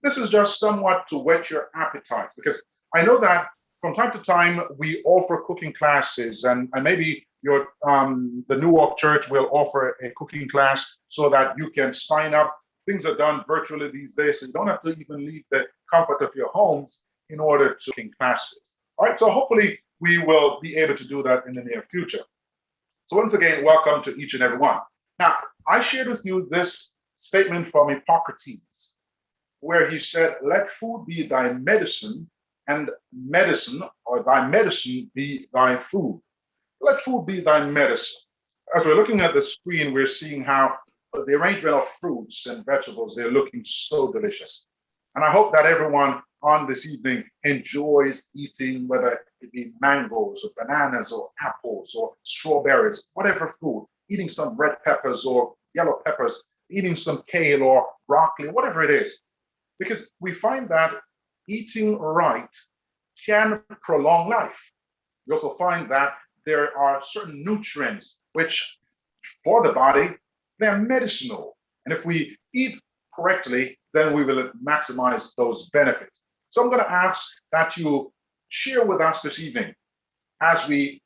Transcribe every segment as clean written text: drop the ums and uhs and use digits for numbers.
This is just somewhat to whet your appetite because I know that from time to time we offer cooking classes, and maybe your the Newark Church will offer a cooking class so that you can sign up. Things are done virtually these days, so you don't have to even leave the comfort of your homes in order to cooking classes. All right, so hopefully we will be able to do that in the near future. So once again, welcome to each and every one. Now, I shared with you this statement from Hippocrates, where he said, let food be thy medicine, and medicine, or thy medicine be thy food. Let food be thy medicine. As we're looking at the screen, we're seeing how the arrangement of fruits and vegetables, they're looking so delicious. And I hope that everyone on this evening enjoys eating, whether it be mangoes or bananas or apples or strawberries, whatever fruit, eating some red peppers or yellow peppers, eating some kale or broccoli, whatever it is. Because we find that eating right can prolong life. We also find that there are certain nutrients which, for the body, they're medicinal. And if we eat correctly, then we will maximize those benefits. So I'm going to ask that you share with us this evening as we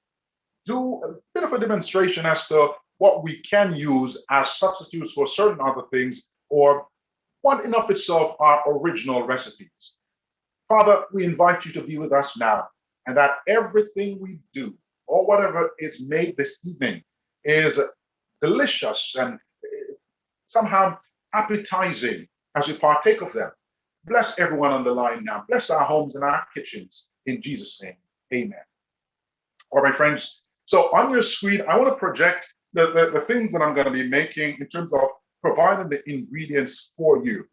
do a bit of a demonstration as to what we can use as substitutes for certain other things, or what in of itself are original recipes. Father, we invite you to be with us now, and that everything we do, or whatever is made this evening, is delicious and somehow appetizing as we partake of them. Bless everyone on the line now. Bless our homes and our kitchens. In Jesus' name, amen. All right, friends. So on your screen, I want to project the things that I'm going to be making in terms of providing the ingredients for you.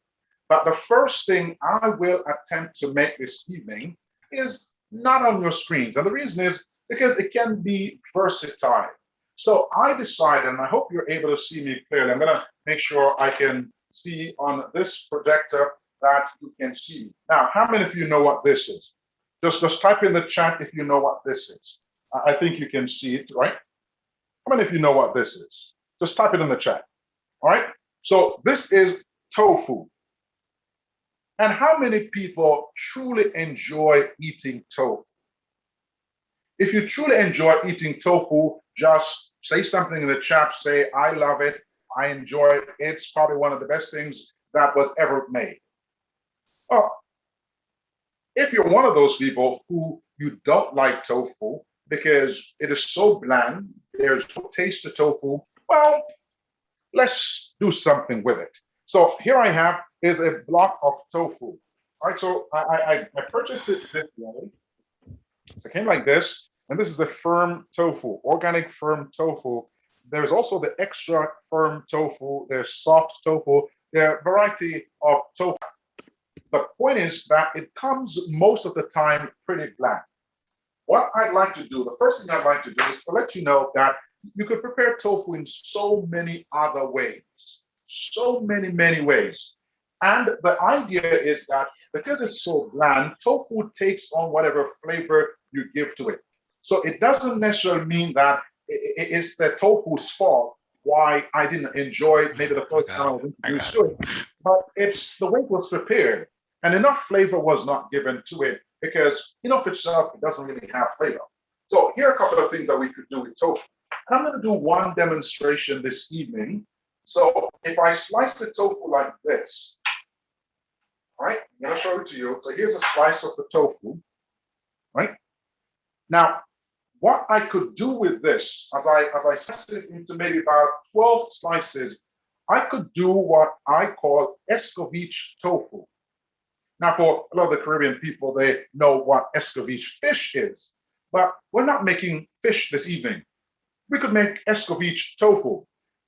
But the first thing I will attempt to make this evening is not on your screens. And the reason is because it can be versatile. So I decided, and I hope you're able to see me clearly. I'm going to make sure I can see on this projector that you can see. Now, how many of you know what this is? Just type in the chat if you know what this is. I think you can see it, right? How many of you know what this is? Just type it in the chat. All right. So this is tofu. And how many people truly enjoy eating tofu? If you truly enjoy eating tofu, just say something in the chat. Say, I love it. I enjoy it. It's probably one of the best things that was ever made. Well, if you're one of those people who you don't like tofu because it is so bland, there's no taste to tofu, well, let's do something with it. So here I have is a block of tofu. All right, so I purchased it this way. So it came like this, and this is the firm tofu, organic firm tofu. There's also the extra firm tofu. There's soft tofu. There are a variety of tofu. The point is that it comes most of the time pretty bland. What I'd like to do, the first thing I'd like to do is to let you know that you could prepare tofu in so many other ways, so many ways. And the idea is that because it's so bland, tofu takes on whatever flavor you give to it. So it doesn't necessarily mean that it's the tofu's fault why I didn't enjoy it maybe the first time I was introduced to it, but it's the way it was prepared. And enough flavor was not given to it because in of itself, it doesn't really have flavor. So here are a couple of things that we could do with tofu. And I'm going to do one demonstration this evening. So if I slice the tofu like this, all right, I'm going to show it to you. So here's a slice of the tofu, right? Now, what I could do with this, as I slice it into maybe about 12 slices, I could do what I call escovitch tofu. Now, for a lot of the Caribbean people, they know what escovitch fish is, but we're not making fish this evening. We could make escovitch tofu.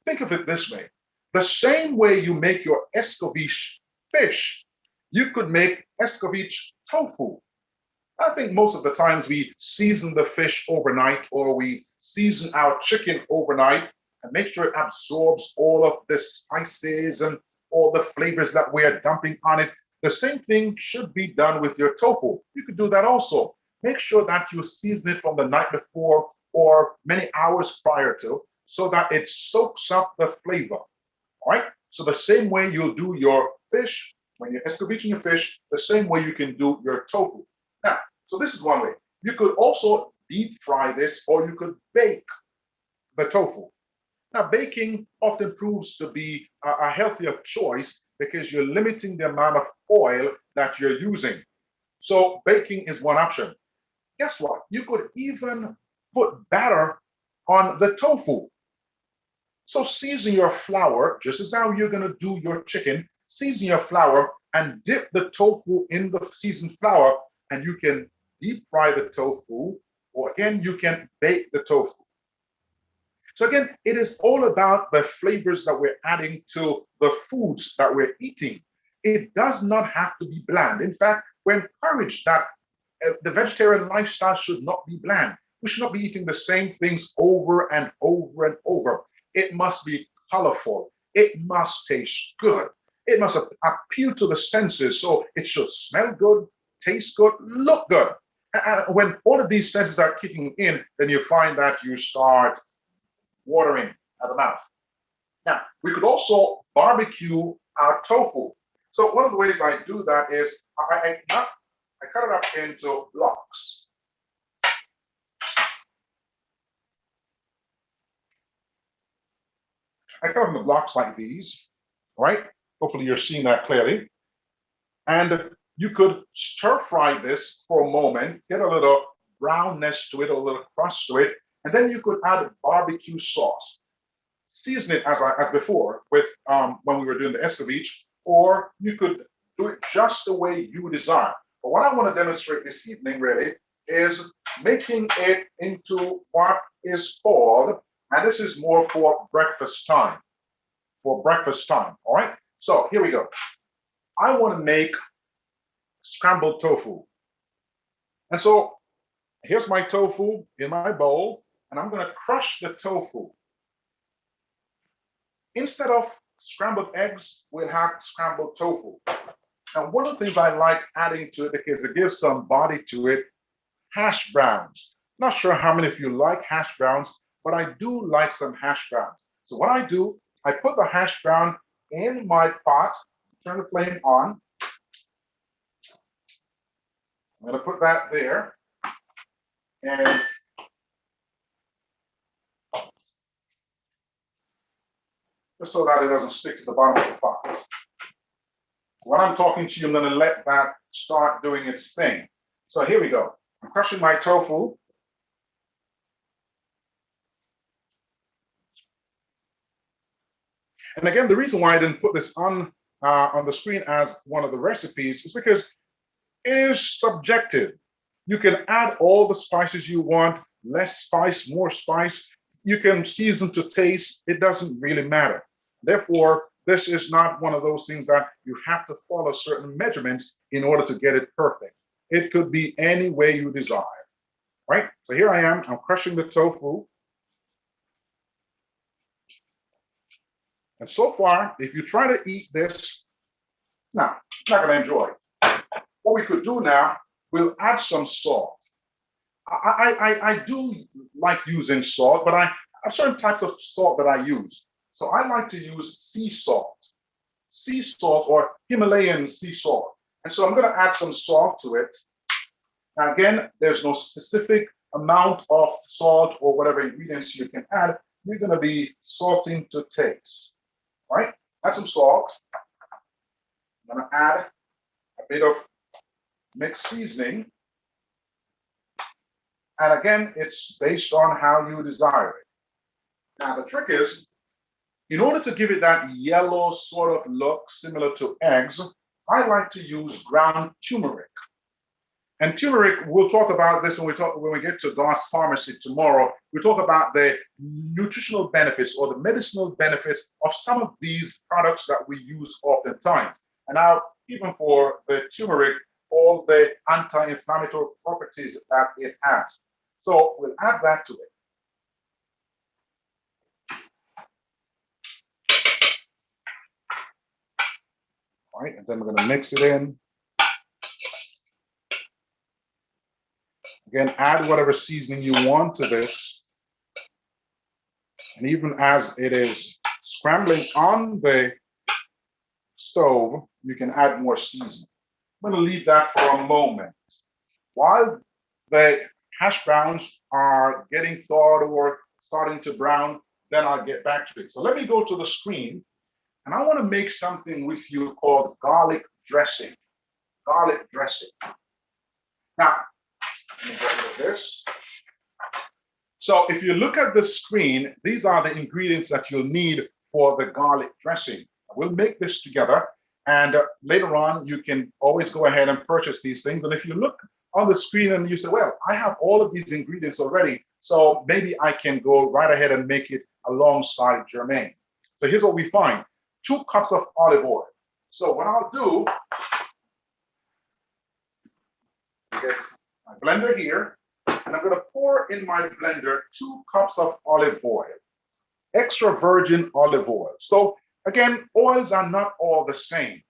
Think of it this way. The same way you make your escovitch fish, you could make escovitch tofu. I think most of the times we season the fish overnight, or we season our chicken overnight and make sure it absorbs all of the spices and all the flavors that we are dumping on it. The same thing should be done with your tofu. You could do that also. Make sure that you season it from the night before or many hours prior to, so that it soaks up the flavor. All right. So the same way you'll do your fish, When you're escobeaching your fish, the same way you can do your tofu. Now, so this is one way. You could also deep fry this, or you could bake the tofu. Now, baking often proves to be a healthier choice because you're limiting the amount of oil that you're using. So baking is one option. Guess what? You could even put batter on the tofu. So season your flour, just as how you're going to do your chicken, season your flour and dip the tofu in the seasoned flour, and you can deep fry the tofu, or again, you can bake the tofu. So again, it is all about the flavors that we're adding to the foods that we're eating. It does not have to be bland. In fact, we're encouraged that the vegetarian lifestyle should not be bland. We should not be eating the same things over and over and over. It must be colorful. It must taste good. It must appeal to the senses. So it should smell good, taste good, look good. And when all of these senses are kicking in, then you find that you start watering at the mouth. Now, we could also barbecue our tofu. So one of the ways I do that is I cut it up into blocks. I cut them in blocks like these, right? Hopefully you're seeing that clearly. And you could stir fry this for a moment, get a little brownness to it, a little crust to it, and then you could add barbecue sauce. Season it as before with when we were doing the escovitch, or you could do it just the way you desire. But what I want to demonstrate this evening really is making it into what is called, and this is more for breakfast time, all right? So here we go. I want to make scrambled tofu. And so here's my tofu in my bowl, and I'm going to crush the tofu. Instead of scrambled eggs, we'll have scrambled tofu. Now, one of the things I like adding to it because it gives some body to it, hash browns. Not sure how many of you like hash browns, but I do like some hash browns. So what I do, I put the hash brown in my pot, turn the flame on. I'm going to put that there. And just so that it doesn't stick to the bottom of the pot. When I'm talking to you, I'm going to let that start doing its thing. So here we go. I'm crushing my tofu. And again, the reason why I didn't put this on the screen as one of the recipes is because it is subjective. You can add all the spices you want, less spice, more spice. You can season to taste. It doesn't really matter. Therefore, this is not one of those things that you have to follow certain measurements in order to get it perfect. It could be any way you desire, right? So here I am, I'm crushing the tofu. And so far, if you try to eat this, now, you're not going to enjoy it. What we could do now, we'll add some salt. I do like using salt, but I have certain types of salt that I use. So I like to use sea salt or Himalayan sea salt. And so I'm going to add some salt to it. Now, again, there's no specific amount of salt or whatever ingredients you can add. You're going to be salting to taste. All right, add some salt. I'm going to add a bit of mixed seasoning. And again, it's based on how you desire it. Now, the trick is, in order to give it that yellow sort of look similar to eggs, I like to use ground turmeric. And turmeric, we'll talk about this when we get to God's Pharmacy tomorrow. We talk about the nutritional benefits or the medicinal benefits of some of these products that we use oftentimes. And now, even for the turmeric, all the anti-inflammatory properties that it has. So we'll add that to it. All right, and then we're going to mix it in. Again, add whatever seasoning you want to this. And even as it is scrambling on the stove, you can add more seasoning. I'm going to leave that for a moment. While the hash browns are getting thawed or starting to brown, then I'll get back to it. So let me go to the screen, and I want to make something with you called garlic dressing. Garlic dressing. Now, let me get rid of this. So if you look at the screen, these are the ingredients that you'll need for the garlic dressing. We'll make this together, and later on, you can always go ahead and purchase these things. And if you look on the screen and you say, well, I have all of these ingredients already, so maybe I can go right ahead and make it alongside Jerrmain. So here's what we find. 2 cups of olive oil. So what I'll do, get my blender here, and I'm going to pour in my blender 2 cups of olive oil, extra virgin olive oil. So again, oils are not all the same.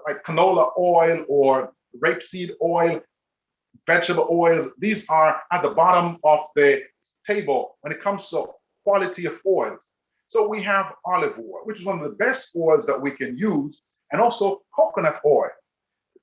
Like canola oil or rapeseed oil, vegetable oils, these are at the bottom of the table when it comes to quality of oils. So we have olive oil, which is one of the best oils that we can use, and also coconut oil.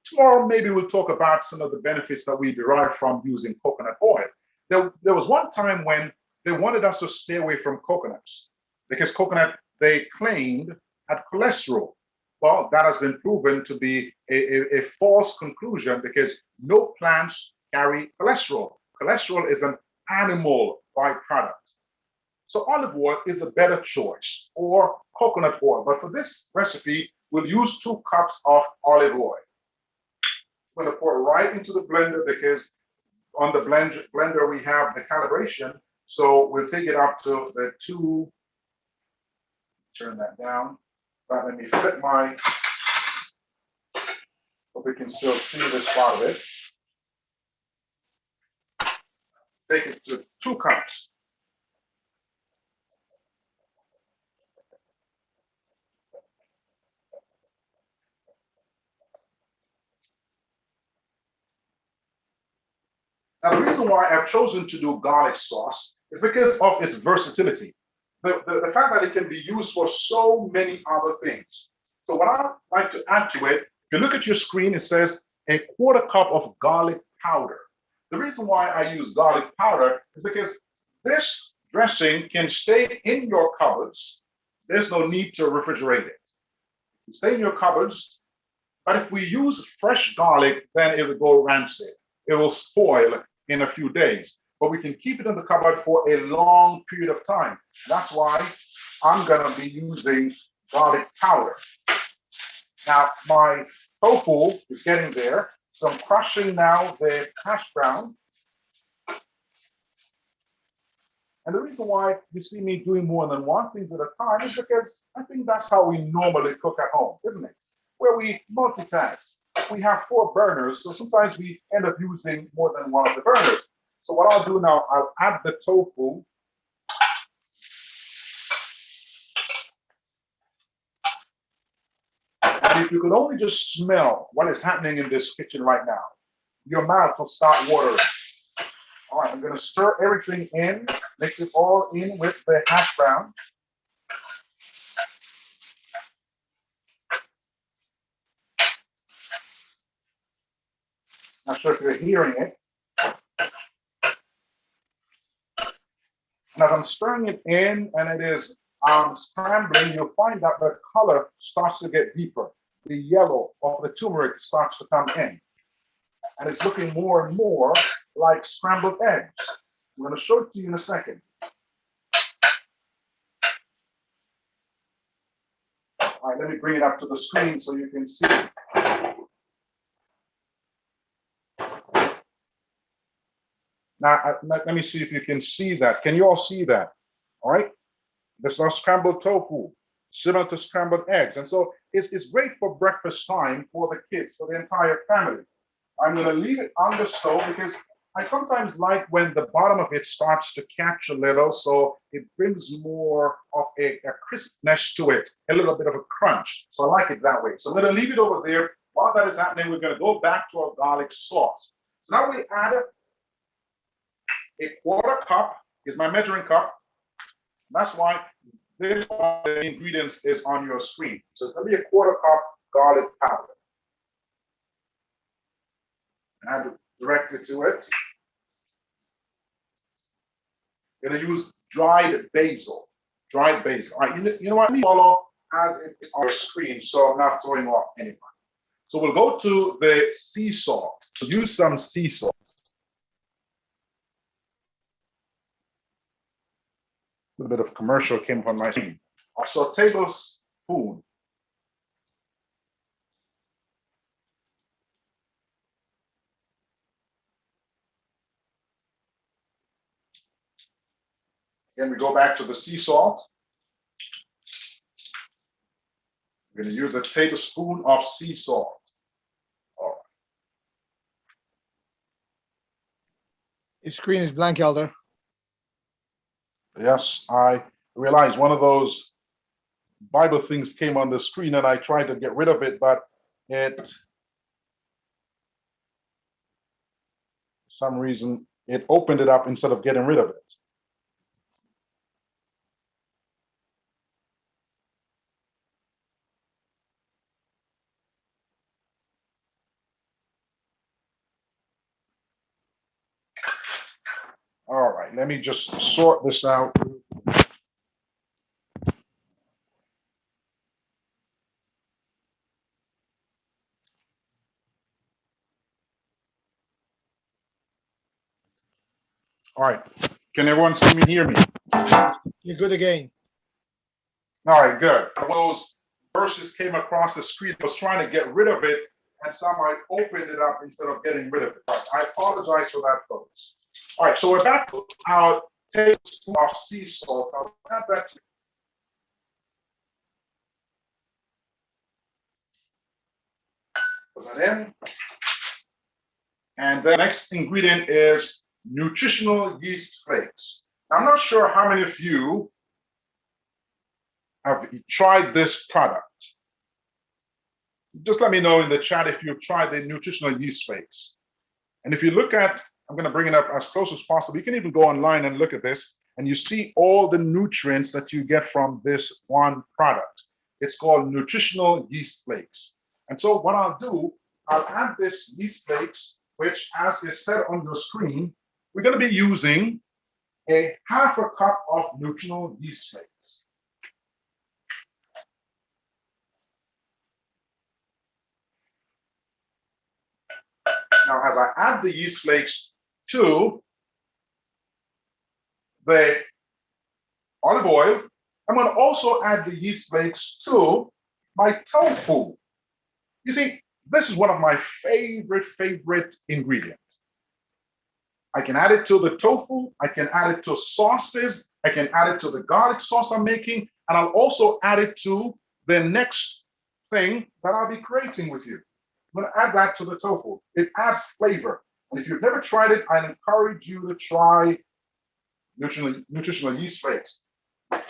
Tomorrow, maybe we'll talk about some of the benefits that we derive from using coconut oil. There was one time when they wanted us to stay away from coconuts because coconut, they claimed, had cholesterol. Well, that has been proven to be a false conclusion because no plants carry cholesterol. Cholesterol is an animal byproduct. So olive oil is a better choice, or coconut oil. But for this recipe, we'll use 2 cups of olive oil. I'm going to pour it right into the blender because on the blender we have the calibration. So we'll take it up to the 2. Turn that down. But let me flip my, hope we can still see this part of it. Take it to 2 cups. Now, the reason why I've chosen to do garlic sauce is because of its versatility. The fact that it can be used for so many other things. So what I'd like to add to it, if you look at your screen, it says a 1/4 cup of garlic powder. The reason why I use garlic powder is because this dressing can stay in your cupboards. There's no need to refrigerate it. It stay in your cupboards, but if we use fresh garlic, then it will go rancid. It will spoil in a few days, but we can keep it in the cupboard for a long period of time. That's why I'm going to be using garlic powder. Now, my tofu is getting there, so I'm crushing now the hash brown. And the reason why you see me doing more than one thing at a time is because I think that's how we normally cook at home, isn't it? Where we multitask. We have 4 burners, so sometimes we end up using more than one of the burners. So what I'll do now, I'll add the tofu. And if you could only just smell what is happening in this kitchen right now, your mouth will start watering. All right, I'm going to stir everything in, mix it all in with the hash brown. Not sure if you're hearing it. And as I'm stirring it in and it is scrambling, you'll find that the color starts to get deeper. The yellow of the turmeric starts to come in. And it's looking more and more like scrambled eggs. I'm going to show it to you in a second. All right, let me bring it up to the screen so you can see. Now, let me see if you can see that. Can you all see that? All right. This is scrambled tofu, similar to scrambled eggs. And so it's great for breakfast time for the kids, for the entire family. I'm going to leave it on the stove because I sometimes like when the bottom of it starts to catch a little, so it brings more of a crispness to it, a little bit of a crunch. So I like it that way. So I'm going to leave it over there. While that is happening, we're going to go back to our garlic sauce. So now we add a 1/4 cup is my measuring cup. That's why this one of the ingredients is on your screen. So it's going to be a 1/4 cup garlic powder. Add directly to it. We're going to use dried basil. Dried basil. All right, you know what? Let me follow as it is on your screen, so I'm not throwing off anyone. So we'll go to the sea salt. Use some sea salt. A little bit of commercial came up on my screen. So a tablespoon. Then we go back to the sea salt. We're going to use a tablespoon of sea salt. All right. Your screen is blank, Elder. Yes, I realized one of those Bible things came on the screen and I tried to get rid of it, but it, for some reason, it opened it up instead of getting rid of it. All right, let me just sort this out. All right, can everyone see me, hear me? You're good again. All right, good. Those verses came across the screen. I was trying to get rid of it, and somehow I opened it up instead of getting rid of it. Right, I apologize for that, folks. All right, so we're back to our tablespoon of sea salt. I'll add that to put that in. And the next ingredient is nutritional yeast flakes. Now, I'm not sure how many of you have tried this product. Just let me know in the chat if you've tried the nutritional yeast flakes. And if you look at, I'm going to bring it up as close as possible. You can even go online and look at this, and you see all the nutrients that you get from this one product. It's called nutritional yeast flakes. And so what I'll do, I'll add this yeast flakes, which, as is said on your screen, we're going to be using a half a cup of nutritional yeast flakes. Now, as I add the yeast flakes to the olive oil, I'm going to also add the yeast flakes to my tofu. You see, this is one of my favorite ingredients. I can add it to the tofu, I can add it to sauces, I can add it to the garlic sauce I'm making, and I'll also add it to the next thing that I'll be creating with you. I'm going to add that to the tofu. It adds flavor. And if you've never tried it, I encourage you to try nutritional yeast flakes.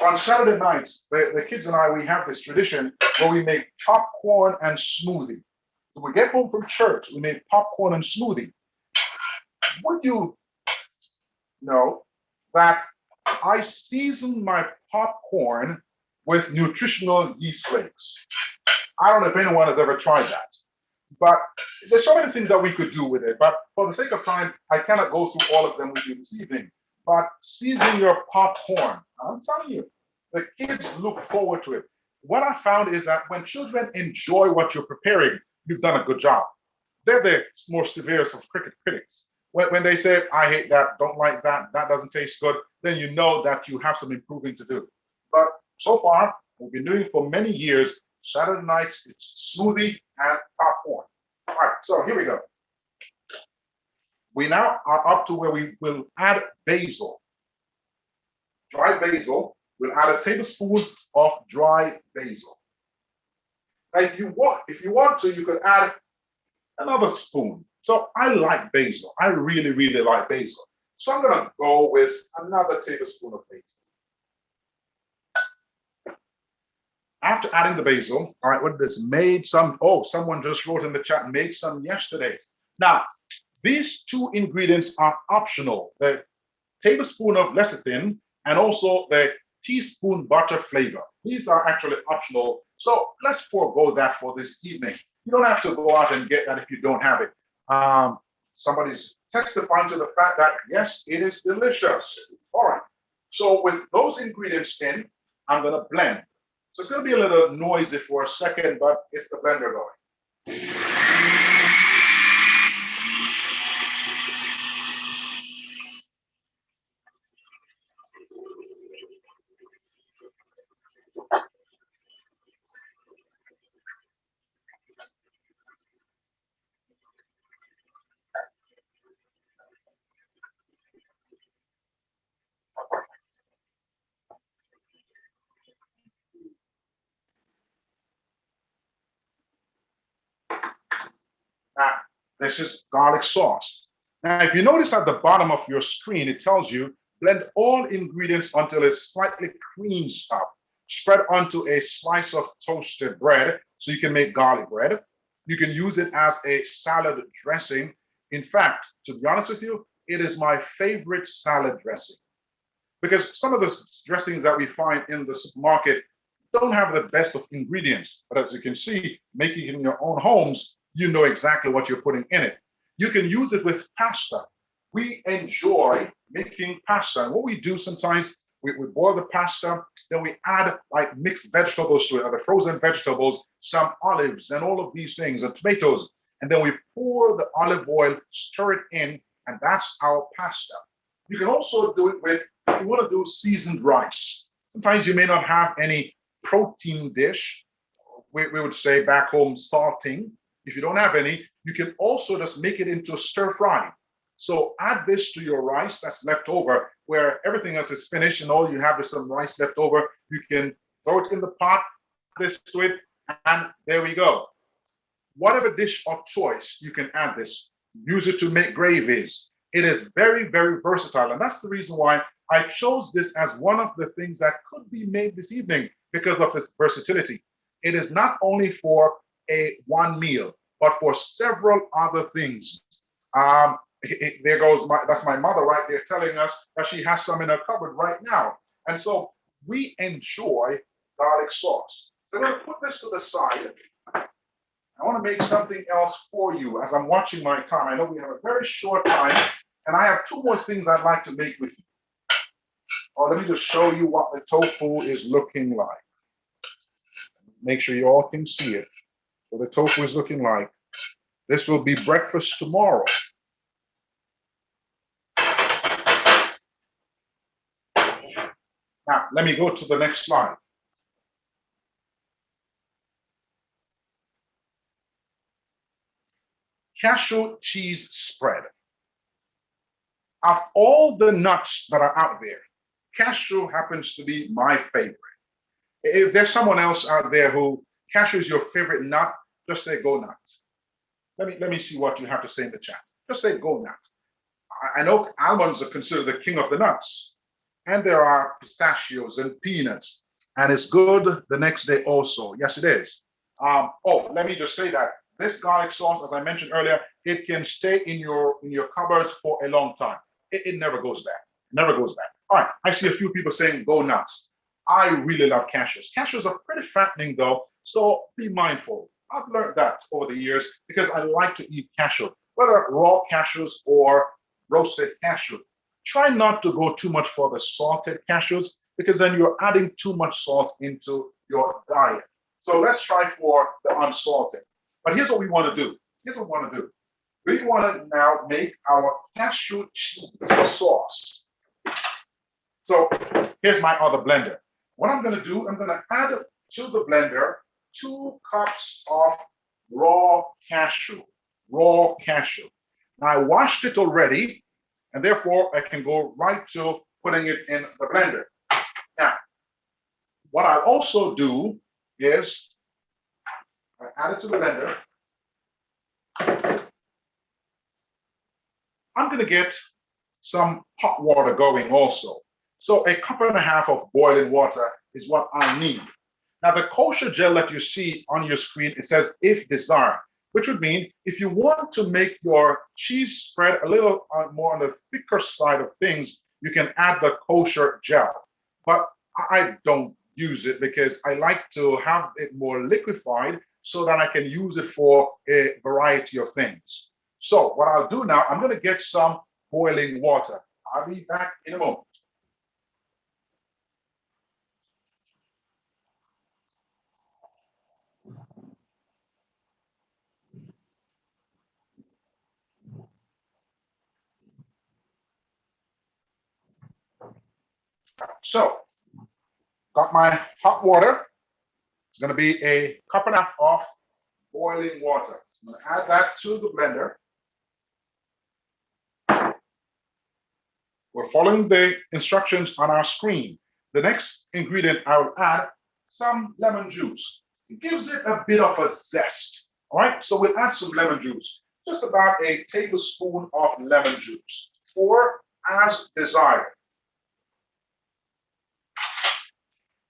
On Saturday nights, the kids and I, we have this tradition where we make popcorn and smoothie. So we get home from church, we make popcorn and smoothie. Would you know that I season my popcorn with nutritional yeast flakes? I don't know if anyone has ever tried that, but there's so many things that we could do with it. But for the sake of time, I cannot go through all of them with you this evening. But season your popcorn, I'm telling you, the kids look forward to it. What I found is that when children enjoy what you're preparing, you've done a good job. They're the more severest of critics. When they say, I hate that, don't like that, that doesn't taste good, then you know that you have some improving to do. But so far, we've been doing it for many years. Saturday nights, it's smoothie and popcorn. All right, so here we go. We now are up to where we will add basil. Dry basil. We'll add a tablespoon of dry basil. Now, if you want to, you could add another spoon. So I like basil. I really like basil. So I'm going to go with another tablespoon of basil. After adding the basil, all right, what did this? Made some, oh, someone just wrote in the chat, made some yesterday. Now, these two ingredients are optional. The tablespoon of lecithin and also the teaspoon butter flavor. These are actually optional. So let's forego that for this evening. You don't have to go out and get that if you don't have it. Somebody's testifying to the fact that, yes, it is delicious. All right. So with those ingredients in, I'm going to blend. So it's going to be a little noisy for a second, but it's the blender going. Now, this is garlic sauce. Now, if you notice at the bottom of your screen, it tells you blend all ingredients until it's slightly creamed up. Spread onto a slice of toasted bread so you can make garlic bread. You can use it as a salad dressing. In fact, to be honest with you, it is my favorite salad dressing because some of the dressings that we find in the supermarket don't have the best of ingredients. But as you can see, making it in your own homes, you know exactly what you're putting in it. You can use it with pasta. We enjoy making pasta. And what we do sometimes, we boil the pasta, then we add like mixed vegetables to it, other frozen vegetables, some olives and all of these things, and tomatoes. And then we pour the olive oil, stir it in, and that's our pasta. You can also do it with, if you want to do seasoned rice. Sometimes you may not have any protein dish. We would say back home salting. If you don't have any, you can also just make it into a stir fry. So add this to your rice that's left over, where everything else is finished and all you have is some rice left over. You can throw it in the pot, this to it, and there we go. Whatever dish of choice, you can add this. Use it to make gravies. It is very, very versatile. And that's the reason why I chose this as one of the things that could be made this evening because of its versatility. It is not only for one meal, but for several other things. There goes that's my mother right there telling us that she has some in her cupboard right now. And so we enjoy garlic sauce. So I'm going to put this to the side. I want to make something else for you as I'm watching my time. I know we have a very short time, and I have two more things I'd like to make with you. Oh, let me just show you what the tofu is looking like. Make sure you all can see it. What the tofu is looking like. This will be breakfast tomorrow. Now, let me go to the next slide. Cashew cheese spread. Of all the nuts that are out there, cashew happens to be my favorite. If there's someone else out there who cashew is your favorite nut, just say go nuts. Let me see what you have to say in the chat. Just say go nuts. I know almonds are considered the king of the nuts, and there are pistachios and peanuts, and it's good the next day also. Yes, it is. Oh, let me just say that this garlic sauce, as I mentioned earlier, it can stay in your cupboards for a long time. It never goes bad. Never goes bad. All right, I see a few people saying go nuts. I really love cashews. Cashews are pretty fattening though, so be mindful. I've learned that over the years because I like to eat cashew, whether raw cashews or roasted cashew. Try not to go too much for the salted cashews because then you're adding too much salt into your diet. So let's try for the unsalted. But here's what we want to do. Here's what we want to do. We want to now make our cashew cheese sauce. So here's my other blender. What I'm going to do, I'm going to add to the blender 2 cups of raw cashew. Raw cashew. Now I washed it already, and therefore I can go right to putting it in the blender. Now, what I also do is I add it to the blender. I'm going to get some hot water going also. So 1.5 cups of boiling water is what I need. Now the kosher gel that you see on your screen, it says if desired, which would mean if you want to make your cheese spread a little more on the thicker side of things, you can add the kosher gel. But I don't use it because I like to have it more liquefied so that I can use it for a variety of things. So what I'll do now, I'm going to get some boiling water. I'll be back in a moment. So, got my hot water. It's going to be a cup and a half of boiling water. I'm going to add that to the blender. We're following the instructions on our screen. The next ingredient I will add some lemon juice. It gives it a bit of a zest. All right, so we'll add some lemon juice, just about a tablespoon of lemon juice, or as desired.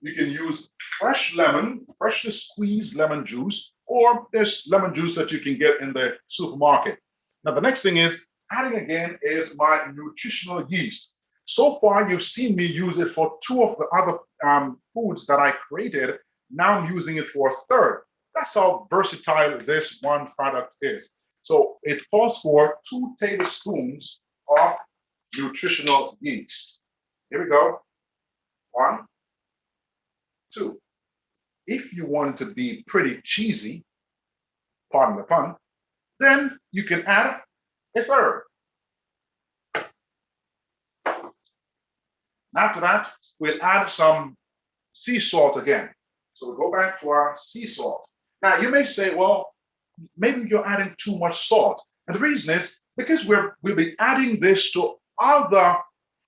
You can use fresh lemon, freshly squeezed lemon juice, or there's lemon juice that you can get in the supermarket. Now, the next thing is adding again is my nutritional yeast. So far, you've seen me use it for two of the other foods that I created. Now I'm using it for a third. That's how versatile this one product is. So it calls for 2 tablespoons of nutritional yeast. Here we go. 1, 2. If you want to be pretty cheesy, pardon the pun, then you can add a third. After that, we'll add some sea salt again. So we'll go back to our sea salt. Now, you may say, well, maybe you're adding too much salt. And the reason is because we'll be adding this to other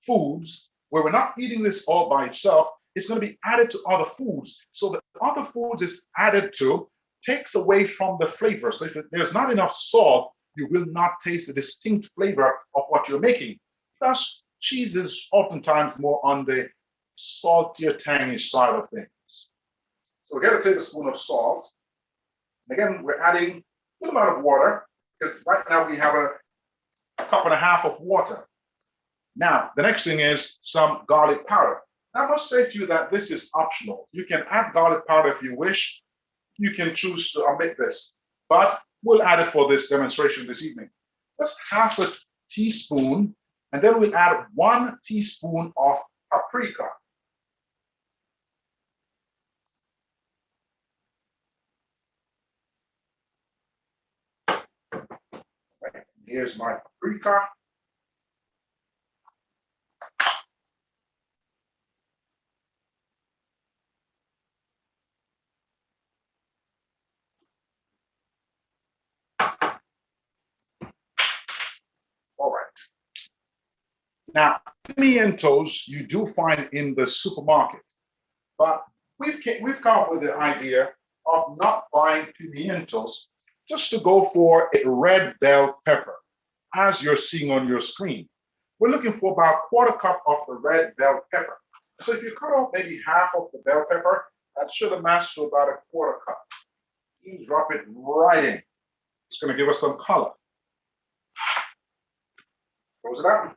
foods where we're not eating this all by itself. It's going to be added to other foods. So the other foods is added to takes away from the flavor. So if there's not enough salt, you will not taste the distinct flavor of what you're making. Thus, cheese is oftentimes more on the saltier, tangy side of things. So we get a tablespoon of salt. Again, we're adding a little amount of water because right now we have a cup and a half of water. Now, the next thing is some garlic powder. Now, I must say to you that this is optional. You can add garlic powder if you wish. You can choose to omit this, but we'll add it for this demonstration this evening. Just half a teaspoon, and then we'll add 1 teaspoon of paprika. Right, here's my paprika. All right. Now, pimientos you do find in the supermarket, but we've come up with the idea of not buying pimientos, just to go for a red bell pepper, as you're seeing on your screen. We're looking for about a quarter cup of the red bell pepper. So if you cut off maybe half of the bell pepper, that should amass to about a quarter cup. You drop it right in. It's going to give us some color. Close it out.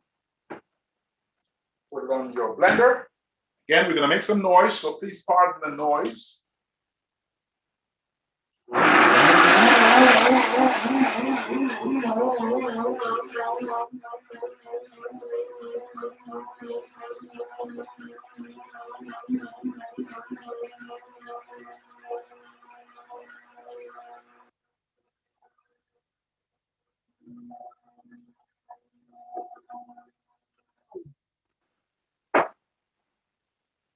Put it on your blender. Again, we're going to make some noise, so please pardon the noise.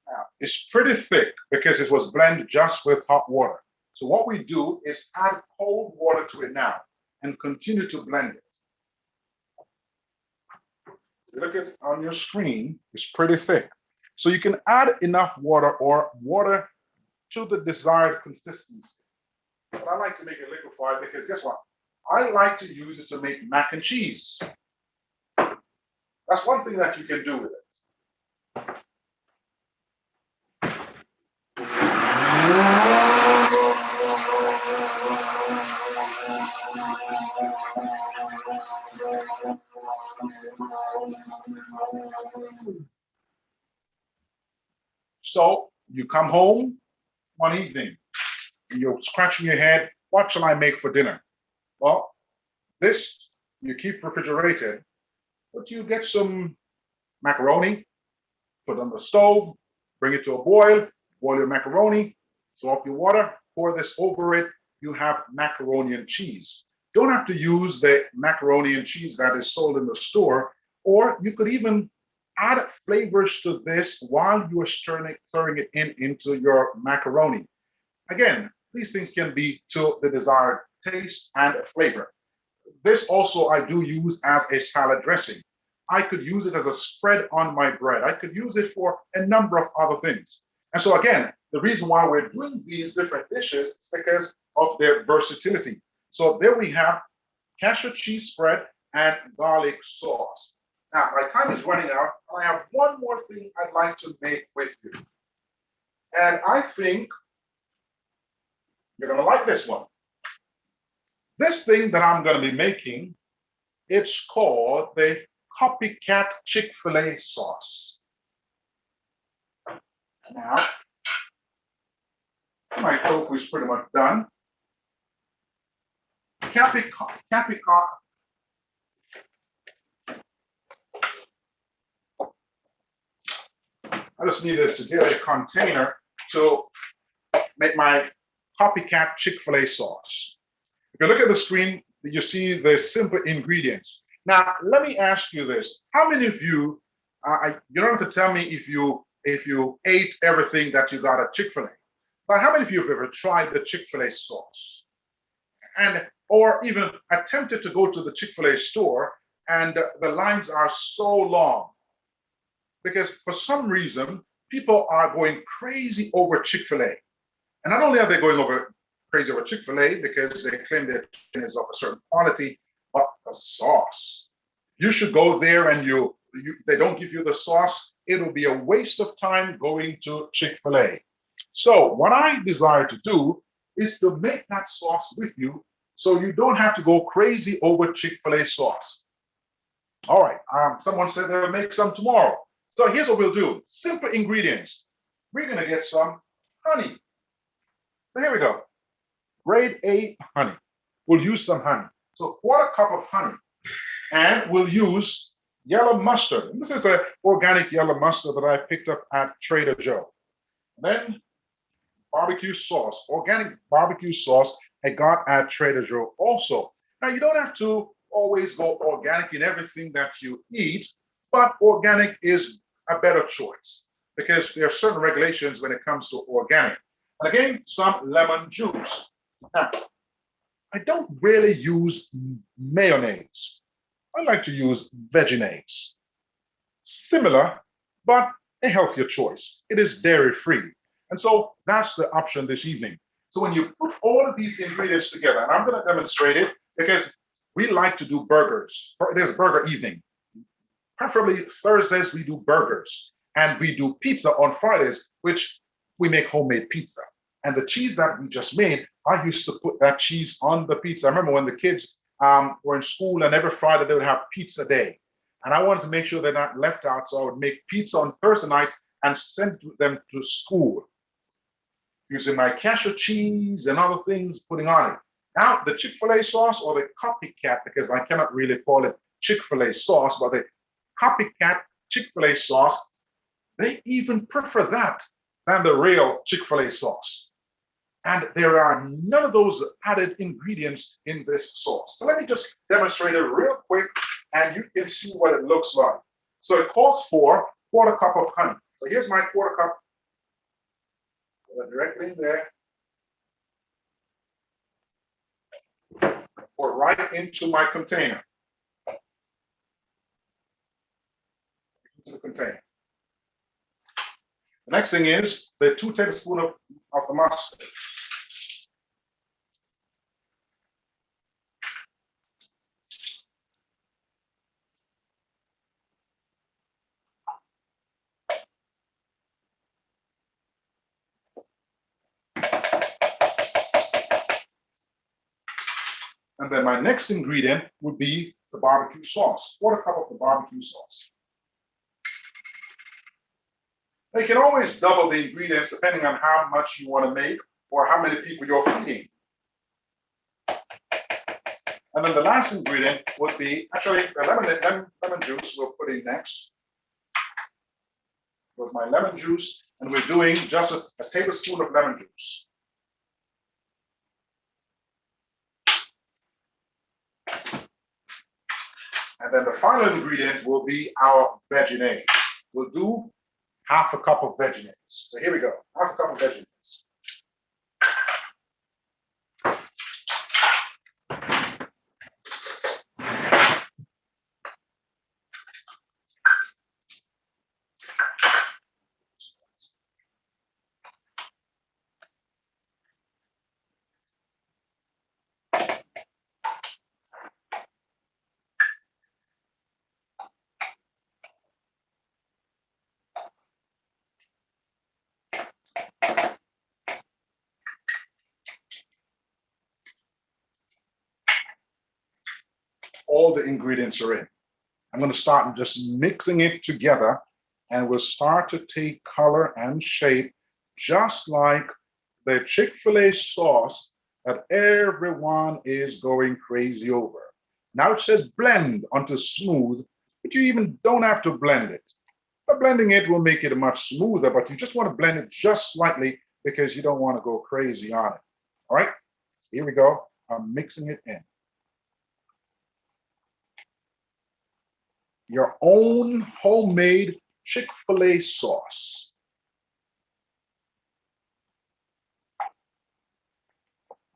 Now, it's pretty thick because it was blended just with hot water. So what we do is add cold water to it now and continue to blend it. If you look at it on your screen, it's pretty thick. So you can add enough water or water to the desired consistency. But I like to make it liquefied because guess what? I like to use it to make mac and cheese. That's one thing that you can do with it. So You come home one evening and you're scratching your head, what shall I make for dinner? Well, this you keep refrigerated, but you get some macaroni, put on the stove, bring it to a boil your macaroni, throw off your water, pour this over it, you have macaroni and cheese. Don't have to use the macaroni and cheese that is sold in the store, or you could even add flavors to this while you are stirring it into your macaroni. Again, these things can be to the desired taste and flavor. This also I do use as a salad dressing. I could use it as a spread on my bread. I could use it for a number of other things. And so again, the reason why we're doing these different dishes is because of their versatility. So there we have cashew cheese spread and garlic sauce. Now, my time is running out, and I have one more thing I'd like to make with you. And I think you're going to like this one. This thing that I'm going to be making, it's called the copycat Chick-fil-A sauce. Now, my tofu is pretty much done. I just needed to get a container to make my copycat Chick-fil-A sauce. If you look at the screen, you see the simple ingredients. Now, let me ask you this. How many of you, you don't have to tell me if you ate everything that you got at Chick-fil-A, but how many of you have ever tried the Chick-fil-A sauce? Or even attempted to go to the Chick-fil-A store and the lines are so long? Because for some reason, people are going crazy over Chick-fil-A. And not only are they going crazy over Chick-fil-A because they claim their chicken is of a certain quality, but the sauce. You should go there and they don't give you the sauce. It'll be a waste of time going to Chick-fil-A. So what I desire to do is to make that sauce with you so you don't have to go crazy over Chick-fil-A sauce. All right, someone said they'll make some tomorrow. So here's what we'll do. Simple ingredients. We're gonna get some honey. So here we go. Grade A honey. We'll use some honey. So 1/4 cup of honey. And we'll use yellow mustard. And this is an organic yellow mustard that I picked up at Trader Joe. Then barbecue sauce, organic barbecue sauce I got at Trader Joe also. Now you don't have to always go organic in everything that you eat, but organic is a better choice because there are certain regulations when it comes to organic. And again, some lemon juice. Now, I don't really use mayonnaise. I like to use Vegenaise. Similar, but a healthier choice. It is dairy-free. And so that's the option this evening. So when you put all of these ingredients together, and I'm going to demonstrate it because we like to do burgers. There's burger evening. Preferably Thursdays, we do burgers. And we do pizza on Fridays, which we make homemade pizza. And the cheese that we just made, I used to put that cheese on the pizza. I remember when the kids were in school and every Friday they would have pizza day. And I wanted to make sure they're not left out. So I would make pizza on Thursday nights and send them to school using my cashew cheese and other things putting on it. Now, the Chick-fil-A sauce or the copycat, because I cannot really call it Chick-fil-A sauce, but the copycat Chick-fil-A sauce, they even prefer that than the real Chick-fil-A sauce. And there are none of those added ingredients in this sauce. So let me just demonstrate it real quick and you can see what it looks like. So it calls for 1/4 cup of honey. So here's my 1/4 cup. Put it directly in there. Pour right into my container. Into the container. The next thing is the 2 tablespoons of the mustard. And then my next ingredient would be the barbecue sauce, 1/4 cup of the barbecue sauce. Now, you can always double the ingredients depending on how much you want to make or how many people you're feeding. And then the last ingredient would be, actually, the lemon juice we'll put in next. With my lemon juice, and we're doing just a tablespoon of lemon juice. And then the final ingredient will be our vegenaise. We'll do half a cup of vegenaise. So here we go, half a cup of vegenaise. All the ingredients are in. I'm going to start just mixing it together, and we'll start to take color and shape just like the Chick-fil-A sauce that everyone is going crazy over. Now it says blend until smooth, but you even don't have to blend it. But blending it will make it much smoother, but you just want to blend it just slightly because you don't want to go crazy on it. All right, here we go. I'm mixing it in. Your own homemade Chick-fil-A sauce.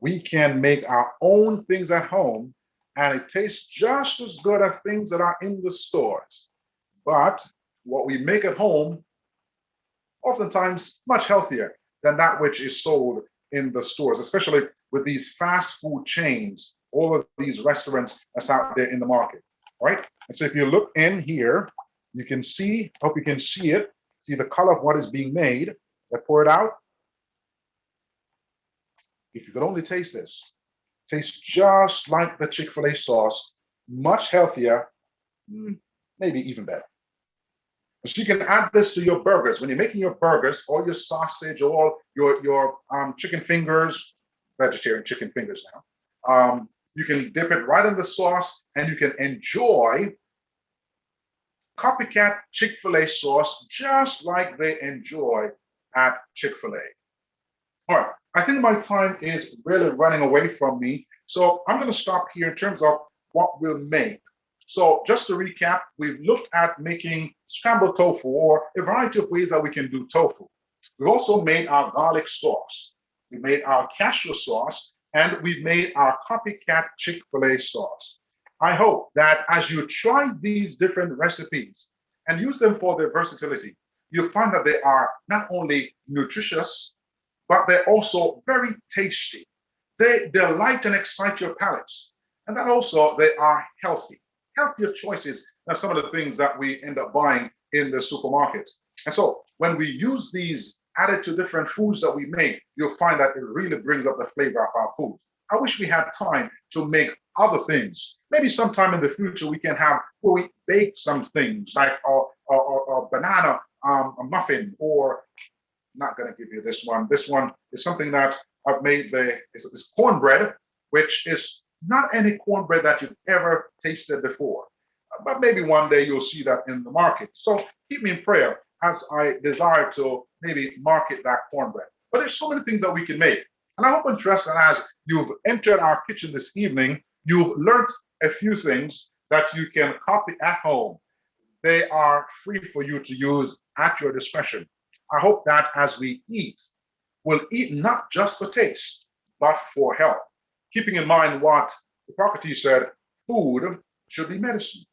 We can make our own things at home, and it tastes just as good as things that are in the stores. But what we make at home, oftentimes much healthier than that which is sold in the stores, especially with these fast food chains, all of these restaurants that's out there in the market. All right. And so if you look in here, you can see, hope you can see it, see the color of what is being made. I pour it out. If you could only taste this, tastes just like the Chick-fil-A sauce, much healthier, maybe even better. So you can add this to your burgers. When you're making your burgers or your sausage or your chicken fingers, vegetarian chicken fingers now, you can dip it right in the sauce and you can enjoy copycat Chick-fil-A sauce just like they enjoy at Chick-fil-A. All right, I think my time is really running away from me. So I'm going to stop here in terms of what we'll make. So just to recap, we've looked at making scrambled tofu or a variety of ways that we can do tofu. We've also made our garlic sauce. We made our cashew sauce, and we've made our copycat Chick-fil-A sauce. I hope that as you try these different recipes and use them for their versatility, you'll find that they are not only nutritious, but they're also very tasty. They delight and excite your palates. And that also they are healthy. Healthier choices than some of the things that we end up buying in the supermarkets. And so when we use these added to different foods that we make, you'll find that it really brings up the flavor of our food. I wish we had time to make other things. Maybe sometime in the future we can have where we bake some things like a banana a muffin, or not going to give you this one. This one is something that I've made. It's cornbread, which is not any cornbread that you've ever tasted before. But maybe one day you'll see that in the market. So keep me in prayer as I desire to maybe market that cornbread. But there's so many things that we can make. And I hope and trust that as you've entered our kitchen this evening, you've learned a few things that you can copy at home. They are free for you to use at your discretion. I hope that as we eat, we'll eat not just for taste, but for health. Keeping in mind what Hippocrates said, food should be medicine.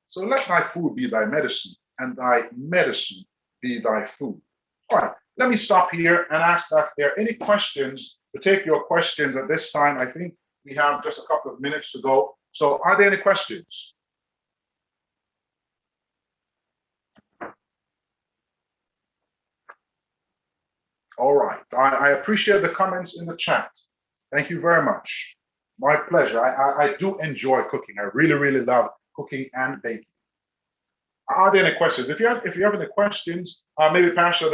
So let thy food be thy medicine, and thy medicine be thy food. All right, let me stop here and ask that if there are any questions, to take your questions at this time. I think we have just a couple of minutes to go. So are there any questions? All right, I appreciate the comments in the chat. Thank you very much. My pleasure. I do enjoy cooking. I really, really love cooking and baking. Are there any questions? If you have any questions, maybe Pasha,